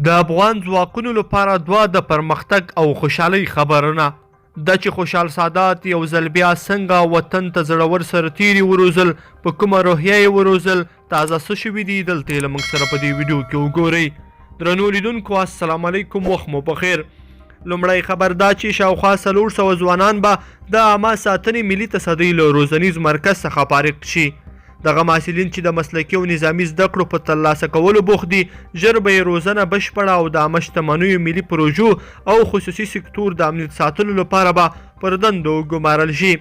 د افغان ځواکونو لپاره دوه د پرمختګ او خوشحالۍ خبرونه دا چې خوشحال سادات یو ځل بیا څنګه وطن ته زړور سرتیري وروزل، په کومه روحیه یې وروزل، تازه څه شوي دي دلته یې له موږ سره په دې ویډیو کې وګورئ. درنو لیدونکو السلام علیکم، وخت مو بخیر. لومړی خبر دا چې شاوخوا 400 ځوانان به د عامه ساتنې ملي تصدۍ له روزنیز مرکز څخه فارغ شي. دغه محصلین چې د مسلکي او نظامي زده کړو په ترلاسه کولو بوخت دي، ژر به یې روزنه بشپړه او د عامه شتمنیو ملي پروژو او خصوصي سکتور د امنیت ساتلو لپاره به پر دندو وګمارل شي.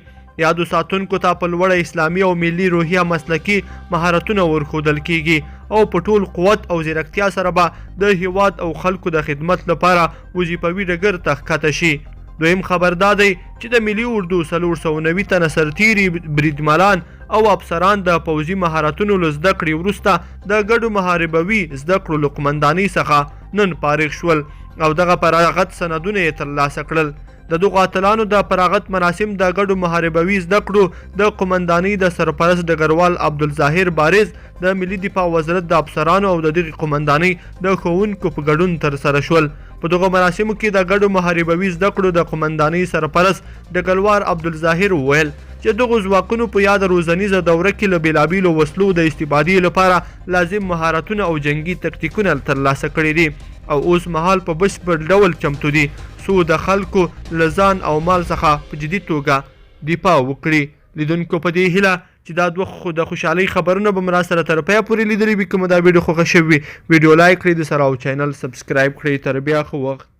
یادو ساتونکو ته په لوړه اسلامي او ملي روحیه مسلکي مهارتونه ورښودل کیږي او په ټول قوت او ځیرکتیا سره به د هیواد او خلکو د خدمت لپاره وظیفوي ډګر ته ښکته شي. دویم خبر دا دی چې د ملي اردو 490 تنه سرتیري، بریدملان او افسران د پوځي مهارتونو له زده کړې وروسته د ګډو محاربوي زده کړو له قمندانۍ څخه نن فارغ شول او دغه فراغت سندونه یې ترلاسه کړل. د دغو اتلانو د فراغت مراسم د ګډو محاربوي زده کړو د قمندانۍ د سرپرست ډګروال عبدالظاهر بارز، د ملي دفاع وزارت د افسرانو او د دغې قمندانۍ د ښوونکو په ګډون ترسره شول. په دغو مراسمو کې د ګډو محاربوي زده کړو د قمندانۍ سرپرست ډګروال عبدالظاهر وویل چې دغو ځواکونو په یاده روزنیزه دوره کې له بېلابېلو وسلو د استفادې لپاره لازم مهارتونه او جنګي تکتیکونه ترلاسه کړي دي او اوس مهال په بشپړ ډول چمتو دي څو د خلکو له ځان او مال څخه په جدي توګه دفاع وکړي. لیدونکو په دې هیله چې دا دوه د خوشحالۍ خبرونه به مو را سره تر پایه پورې لیدلي وي. که مو دا ویډیو خوښه شوې وي ویډیو لایک کړئ، د سره او چینل سبسکرایب کړئ. تر بیا ښه وخت.